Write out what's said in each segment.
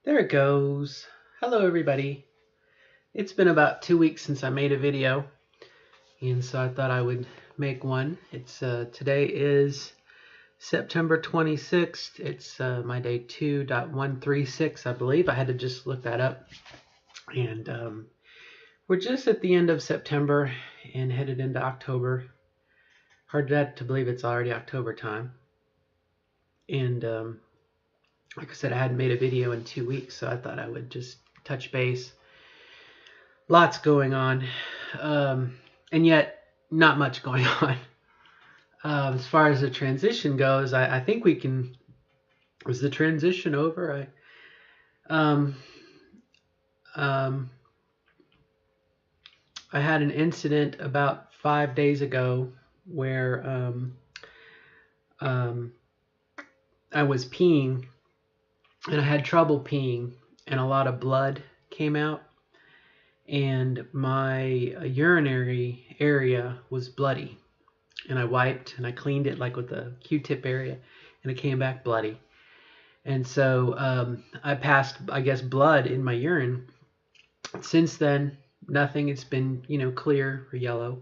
There it goes. Hello everybody. It's been about 2 weeks since I made a video, and so I thought I would make one. Today is September 26th. It's my day 2.136, I believe. I had to just look that up. And we're just at the end of September and headed into October. Hard to believe it's already October time. And like I said, I hadn't made a video in 2 weeks, so I thought I would just touch base. Lots going on, and yet not much going on. As far as the transition goes, I think we can. Was the transition over? I had an incident about 5 days ago where I was peeing, and I had trouble peeing, and a lot of blood came out, and my urinary area was bloody, and I wiped and I cleaned it like with a Q-tip area, and it came back bloody. And so I passed, I guess, blood in my urine. Since then, nothing. It's been, clear or yellow.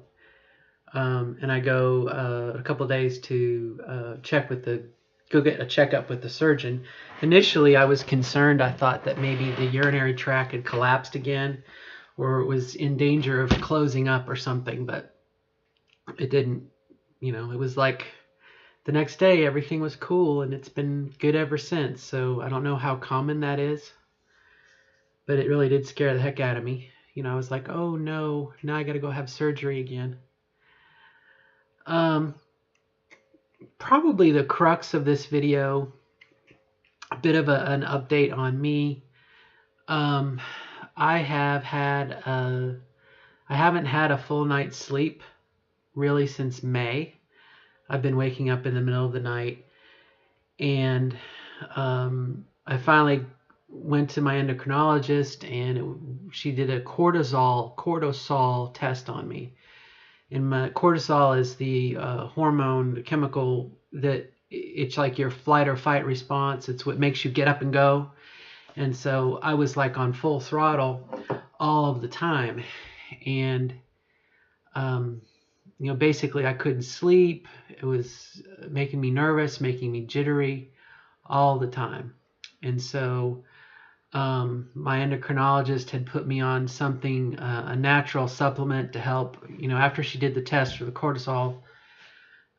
And I go a couple of days to go get a checkup with the surgeon. Initially, I was concerned. I thought that maybe the urinary tract had collapsed again, or it was in danger of closing up or something, but it didn't. It was like the next day everything was cool, and it's been good ever since. So I don't know how common that is, but it really did scare the heck out of me. I was like, oh no, now I gotta go have surgery again. Probably the crux of this video, a bit of an update on me. I haven't had a full night's sleep really since May. I've been waking up in the middle of the night, and I finally went to my endocrinologist, and she did a cortisol test on me. And my cortisol is the hormone, the chemical that it's like your flight or fight response. It's what makes you get up and go. And so I was like on full throttle all of the time. And, basically I couldn't sleep. It was making me nervous, making me jittery all the time. And so my endocrinologist had put me on something, a natural supplement to help, after she did the test for the cortisol,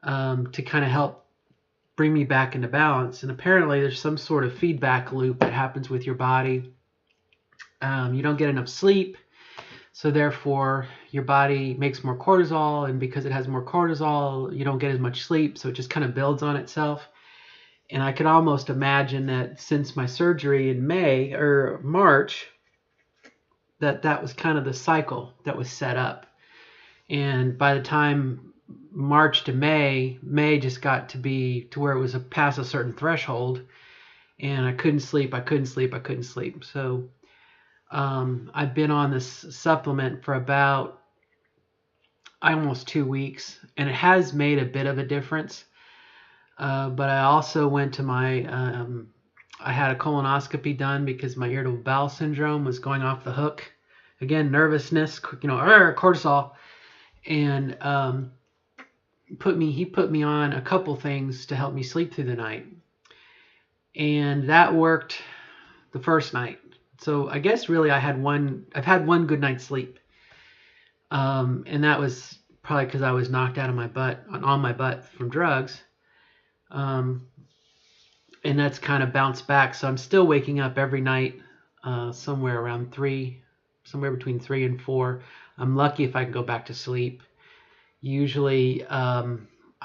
to kind of help bring me back into balance. And apparently there's some sort of feedback loop that happens with your body. You don't get enough sleep, so therefore your body makes more cortisol, and because it has more cortisol, you don't get as much sleep, so it just kind of builds on itself. And I could almost imagine that since my surgery in May or March, that was kind of the cycle that was set up. And by the time March to May just got to be to where it was past a certain threshold, and I couldn't sleep. So I've been on this supplement for about almost 2 weeks, and it has made a bit of a difference. But I also went to I had a colonoscopy done because my irritable bowel syndrome was going off the hook. Again, nervousness, cortisol. And he put me on a couple things to help me sleep through the night. And that worked the first night. So I guess really I've had one good night's sleep. And that was probably because I was knocked out of my butt, on my butt from drugs. And that's kind of bounced back. So I'm still waking up every night, somewhere between 3 and 4. I'm lucky if I can go back to sleep. Usually, I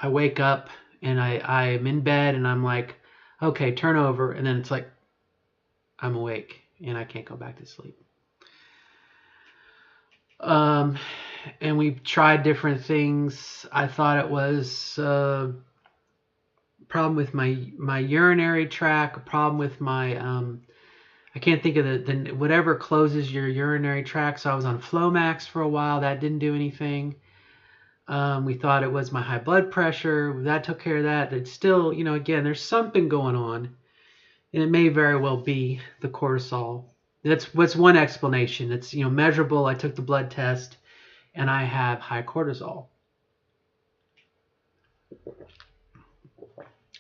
wake up and I am in bed and I'm like, okay, turn over. And then it's like, I'm awake and I can't go back to sleep. And we've tried different things. I thought it was problem with my urinary tract, a problem with my I can't think of the whatever closes your urinary tract. So I was on Flomax for a while. That didn't do anything. We thought it was my high blood pressure. That took care of that. It's still, again, there's something going on. And it may very well be the cortisol. That's what's one explanation. It's, measurable. I took the blood test and I have high cortisol.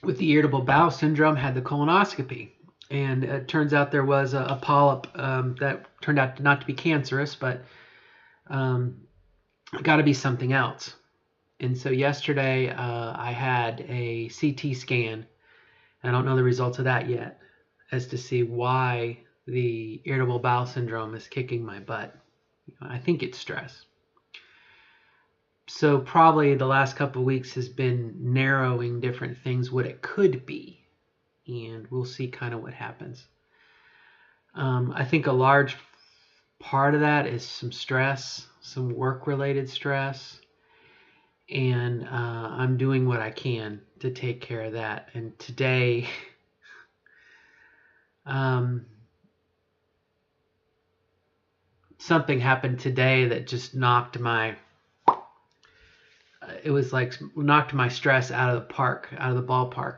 With the irritable bowel syndrome, had the colonoscopy, and it turns out there was a polyp that turned out not to be cancerous, but got to be something else. And so yesterday I had a CT scan. I don't know the results of that yet, as to see why the irritable bowel syndrome is kicking my butt. I think it's stress. So probably the last couple of weeks has been narrowing different things, what it could be, and we'll see kind of what happens. I think a large part of that is some stress, some work-related stress, and I'm doing what I can to take care of that. And today, something happened today that just knocked my stress out of the park, out of the ballpark.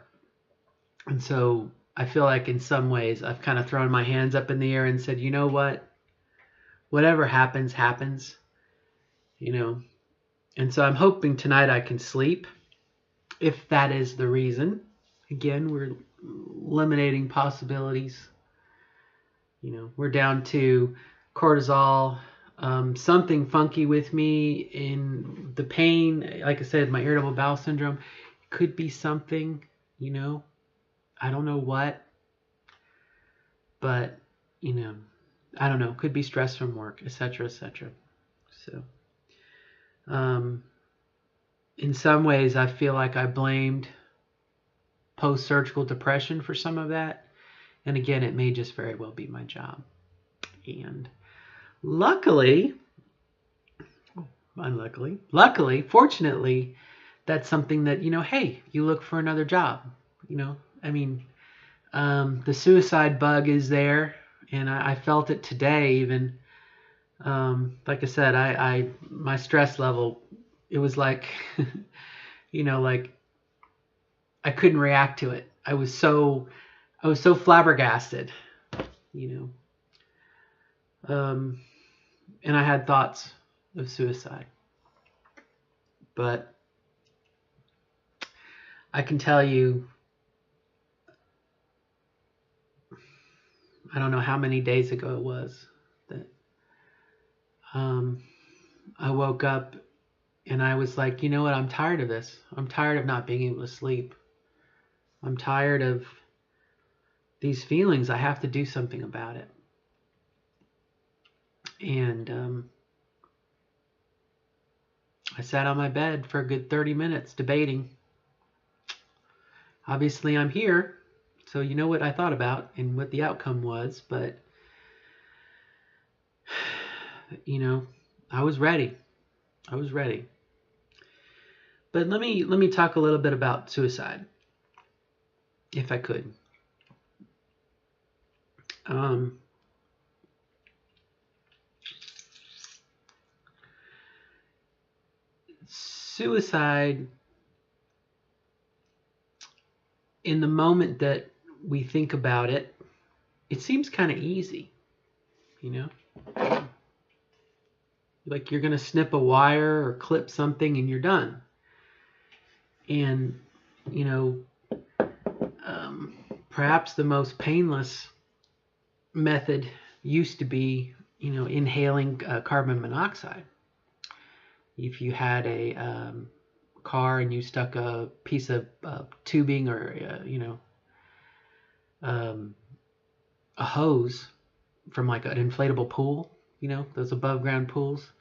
And so I feel like in some ways I've kind of thrown my hands up in the air and said, you know what? Whatever happens, happens. And so I'm hoping tonight I can sleep, if that is the reason. Again, we're eliminating possibilities. We're down to cortisol, something funky with me in the pain. Like I said, my irritable bowel syndrome could be something, I don't know what, but, I don't know, could be stress from work, etc., etc. So, in some ways, I feel like I blamed post-surgical depression for some of that. And again, it may just very well be my job. And luckily, fortunately, that's something that, hey, you look for another job. The suicide bug is there, and I felt it today even. Like I said, my stress level, it was like, like I couldn't react to it. I was so flabbergasted, and I had thoughts of suicide. But I can tell you, I don't know how many days ago it was that I woke up and I was like, you know what? I'm tired of this. I'm tired of not being able to sleep. I'm tired of these feelings. I have to do something about it. And I sat on my bed for a good 30 minutes debating. Obviously, I'm here, so you know what I thought about and what the outcome was, but I was ready. But let me talk a little bit about suicide, if I could. Suicide, in the moment that we think about it, it seems kind of easy, like you're going to snip a wire or clip something and you're done. And, perhaps the most painless method used to be, inhaling carbon monoxide. If you had a car and you stuck a piece of tubing or, a hose from like an inflatable pool, those above ground pools,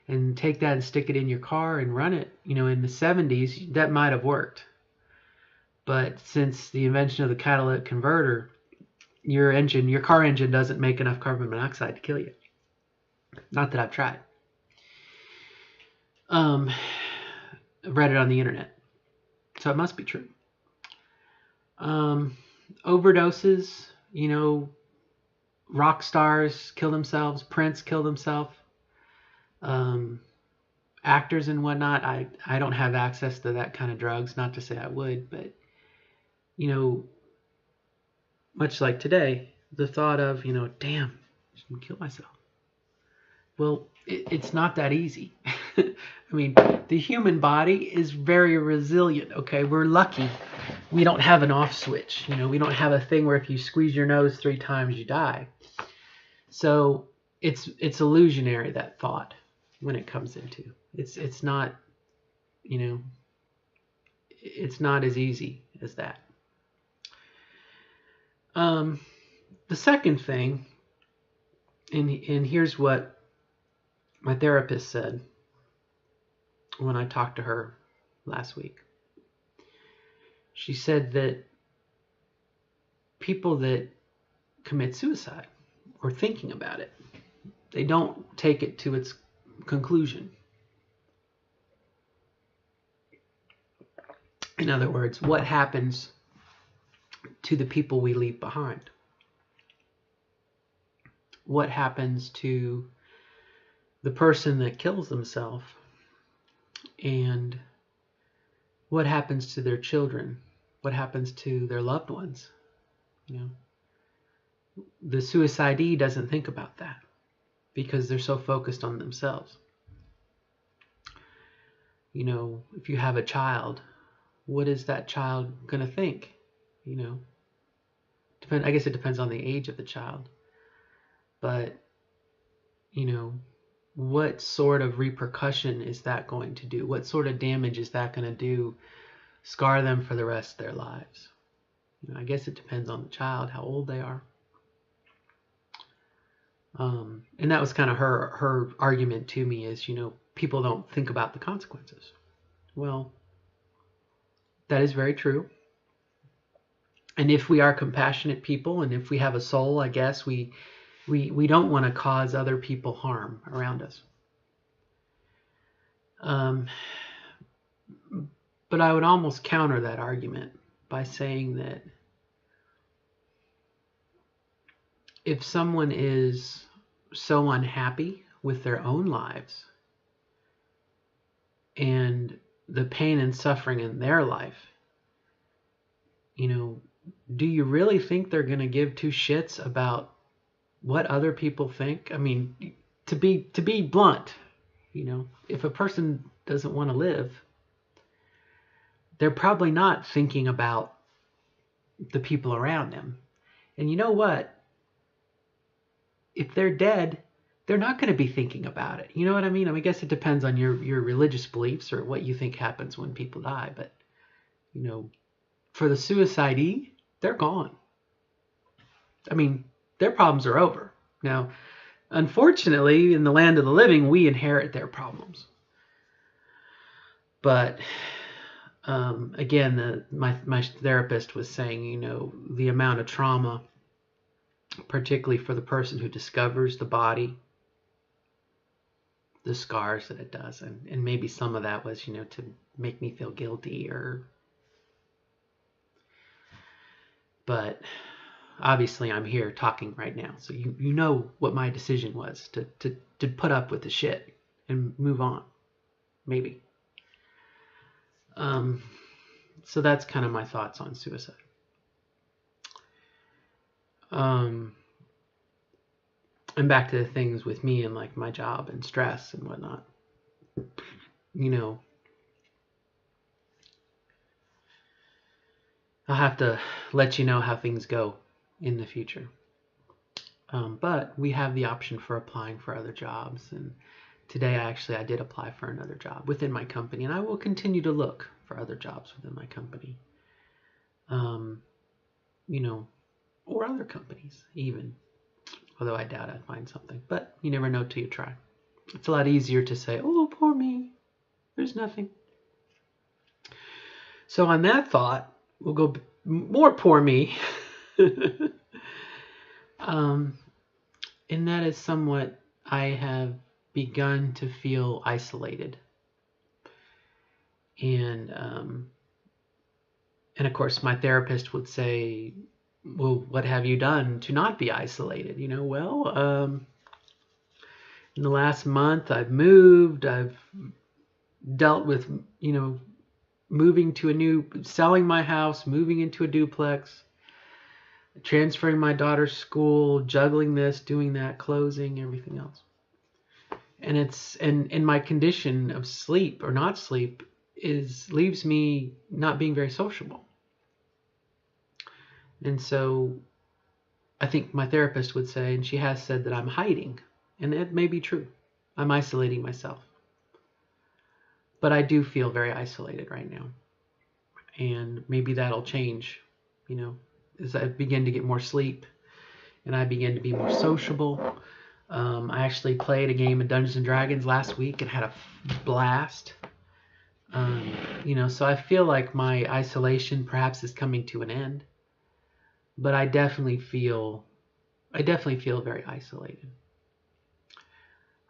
and take that and stick it in your car and run it, in the 70s, that might have worked. But since the invention of the catalytic converter, your car engine doesn't make enough carbon monoxide to kill you. Not that I've tried. I read it on the internet, so it must be true. Overdoses, rock stars kill themselves. Prince killed himself. Actors and whatnot. I don't have access to that kind of drugs. Not to say I would, but much like today, the thought of, damn, I should kill myself. Well, it's not that easy. I mean, the human body is very resilient, okay? We're lucky we don't have an off switch. We don't have a thing where if you squeeze your nose 3 times, you die. So it's illusionary, that thought, when it comes into. It's not, it's not as easy as that. The second thing, and here's what my therapist said when I talked to her last week. She said that people that commit suicide or thinking about it, they don't take it to its conclusion. In other words, what happens to the people we leave behind? What happens to the person that kills themselves? And what happens to their children? What happens to their loved ones? The suicidee doesn't think about that because they're so focused on themselves. If you have a child, what is that child going to think? I guess it depends on the age of the child. But, what sort of repercussion is that going to do? What sort of damage is that going to do? Scar them for the rest of their lives? I guess it depends on the child, how old they are. And that was kind of her argument to me is, people don't think about the consequences. Well, that is very true. And if we are compassionate people, and if we have a soul, I guess we don't want to cause other people harm around us. But I would almost counter that argument by saying that if someone is so unhappy with their own lives and the pain and suffering in their life, do you really think they're going to give 2 shits about what other people think? I mean, to be blunt, if a person doesn't want to live, they're probably not thinking about the people around them. And you know what? If they're dead, they're not going to be thinking about it. You know what I mean? I guess it depends on your religious beliefs or what you think happens when people die. But, for the suicidee, they're gone. I mean, their problems are over. Now, unfortunately, in the land of the living, we inherit their problems. But again, my therapist was saying, the amount of trauma, particularly for the person who discovers the body, the scars that it does, and maybe some of that was, to make me feel guilty but obviously I'm here talking right now, so you know what my decision was, to put up with the shit and move on, maybe. So that's kind of my thoughts on suicide. And back to the things with me and like my job and stress and whatnot. I'll have to let you know how things go in the future. But we have the option for applying for other jobs. And today I did apply for another job within my company. And I will continue to look for other jobs within my company. Or other companies even. Although I doubt I'd find something. But you never know till you try. It's a lot easier to say, oh, poor me. There's nothing. So on that thought, we'll go more poor me. And that is somewhat, I have begun to feel isolated. And of course, my therapist would say, well, what have you done to not be isolated? In the last month, I've moved, I've dealt with, selling my house, moving into a duplex. transferring my daughter's school, juggling this, doing that, closing, everything else. And and my condition of sleep or not sleep is leaves me not being very sociable. And so I think my therapist would say, and she has said, that I'm hiding. And it may be true. I'm isolating myself. But I do feel very isolated right now. And maybe that'll change, as I begin to get more sleep and I begin to be more sociable. I actually played a game of Dungeons and Dragons last week and had a blast. So I feel like my isolation perhaps is coming to an end. But I definitely feel very isolated.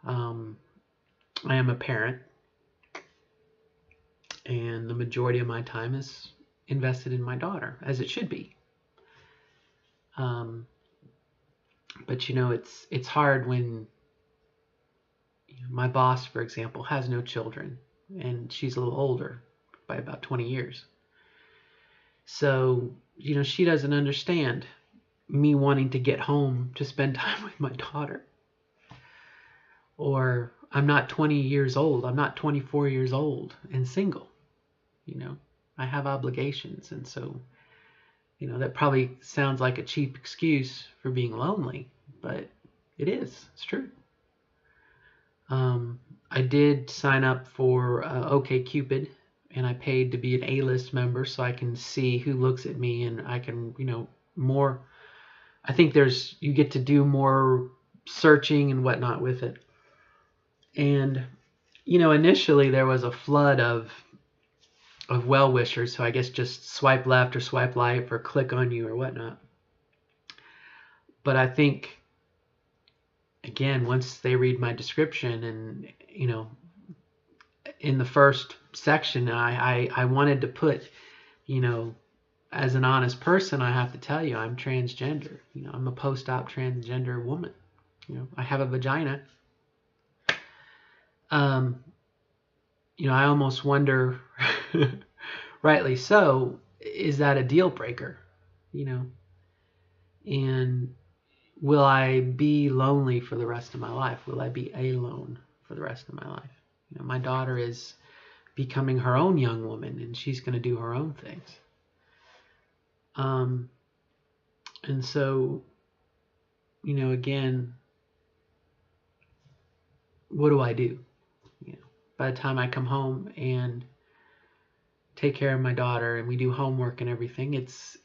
I am a parent, and the majority of my time is invested in my daughter, as it should be. But it's hard when my boss, for example, has no children, and she's a little older by about 20 years. So she doesn't understand me wanting to get home to spend time with my daughter. Or I'm not 20 years old. I'm not 24 years old and single. I have obligations, and so that probably sounds like a cheap excuse for being lonely, but it is. It's true. I did sign up for OkCupid, and I paid to be an A-list member so I can see who looks at me, and I can, more. I think you get to do more searching and whatnot with it. And, initially there was a flood of well-wishers, so I guess just swipe left or swipe right or click on you or whatnot. But I think, again, once they read my description and, in the first section, I wanted to put, as an honest person, I have to tell you, I'm transgender. I'm a post-op transgender woman. I have a vagina. I almost wonder, rightly so, is that a deal breaker? And will I be lonely for the rest of my life? Will I be alone for the rest of my life? My daughter is becoming her own young woman, and she's going to do her own things. And so, again, what do I do? By the time I come home and take care of my daughter and we do homework and everything, it's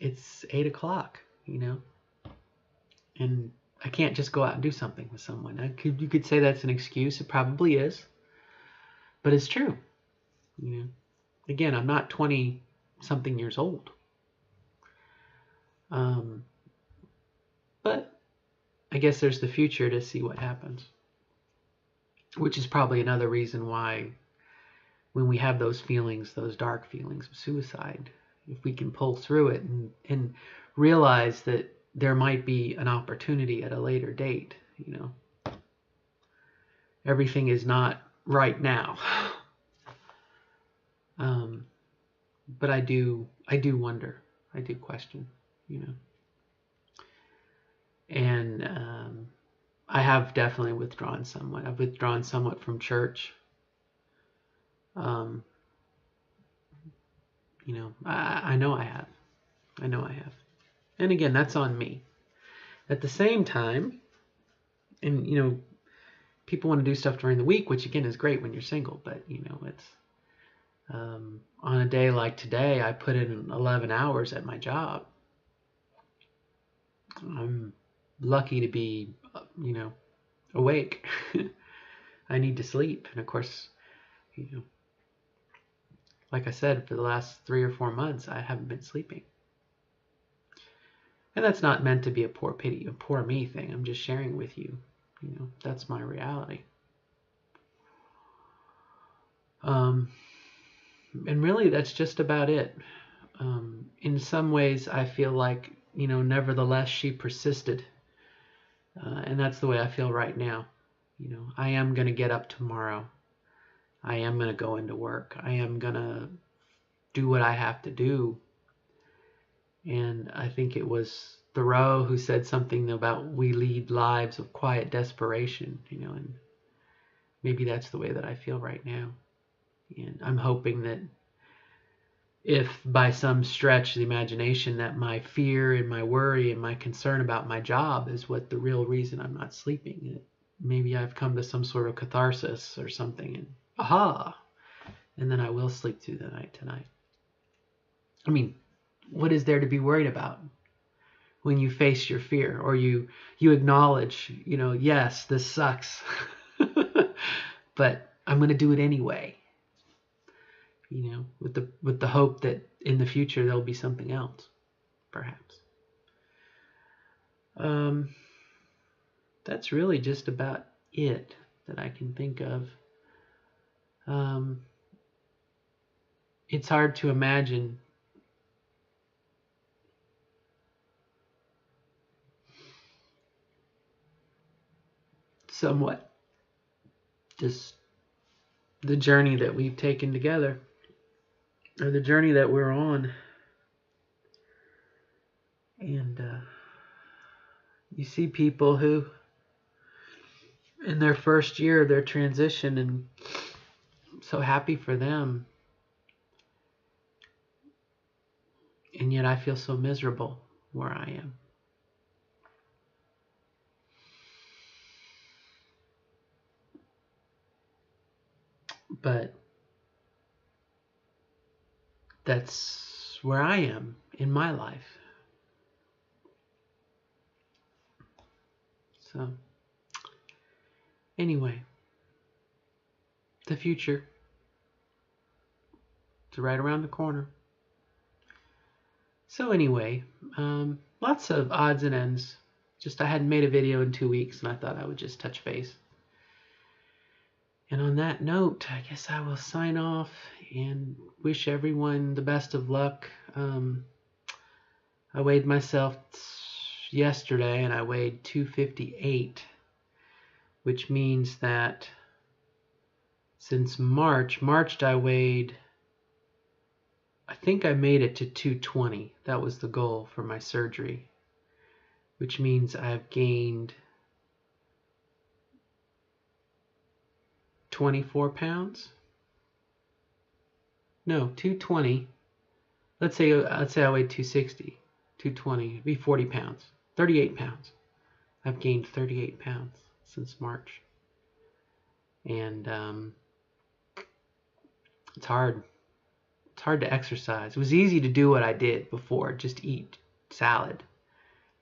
8 o'clock, and I can't just go out and do something with someone. You could say that's an excuse. It probably is, but it's true. Again, I'm not 20 something years old. But I guess there's the future to see what happens, which is probably another reason why when we have those feelings, those dark feelings of suicide, if we can pull through it and realize that there might be an opportunity at a later date, everything is not right now. But I do wonder, I do question, and I have definitely withdrawn somewhat. I've withdrawn somewhat from church. I know I have. And again, that's on me. At the same time, and people want to do stuff during the week, which again is great when you're single, but it's on a day like today, I put in 11 hours at my job. I'm lucky to be, awake. I need to sleep, and of course, like I said, for the last 3 or 4 months, I haven't been sleeping. And that's not meant to be a poor me thing. I'm just sharing with you. That's my reality. And really, that's just about it. In some ways, I feel like, nevertheless, she persisted. And that's the way I feel right now. I am going to get up tomorrow. I am going to go into work. I am going to do what I have to do. And I think it was Thoreau, who said something about we lead lives of quiet desperation, and maybe that's the way that I feel right now. And I'm hoping that if by some stretch of the imagination that my fear and my worry and my concern about my job is what the real reason I'm not sleeping, maybe I've come to some sort of catharsis or something, and aha, and then I will sleep through the night tonight. I mean, what is there to be worried about when you face your fear, or you acknowledge, yes, this sucks, but I'm going to do it anyway. With the hope that in the future there'll be something else, perhaps. That's really just about it that I can think of. It's hard to imagine somewhat just the journey that we've taken together, or the journey that we're on. And you see people who, in their first year of their transition, and I'm so happy for them, and yet I feel so miserable where I am. But that's where I am in my life. So, anyway, the future is right around the corner. So anyway, lots of odds and ends. Just I hadn't made a video in 2 weeks, and I thought I would just touch base. And on that note, I guess I will sign off and wish everyone the best of luck. I weighed myself yesterday, and I weighed 258, which means that since March I weighed, I think I made it to 220. That was the goal for my surgery, which means I've gained 24 pounds. No, 220. Let's say I weighed 260. 220, it'd be 40 pounds. 38 pounds. I've gained 38 pounds since March. And it's hard. It's hard to exercise. It was easy to do what I did before, just eat salad.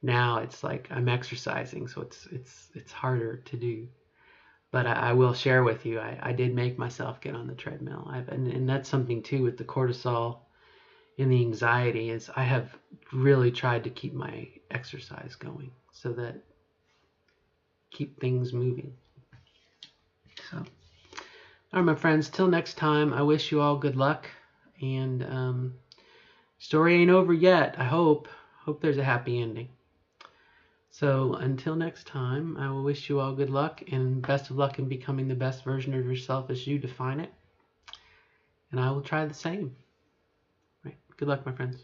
Now it's like I'm exercising, so it's harder to do. But I will share with you, I did make myself get on the treadmill. And that's something too with the cortisol and the anxiety, is I have really tried to keep my exercise going so that keep things moving. So, all right, my friends, till next time, I wish you all good luck. And story ain't over yet. I hope there's a happy ending. So until next time, I will wish you all good luck and best of luck in becoming the best version of yourself as you define it. And I will try the same. Right. Good luck, my friends.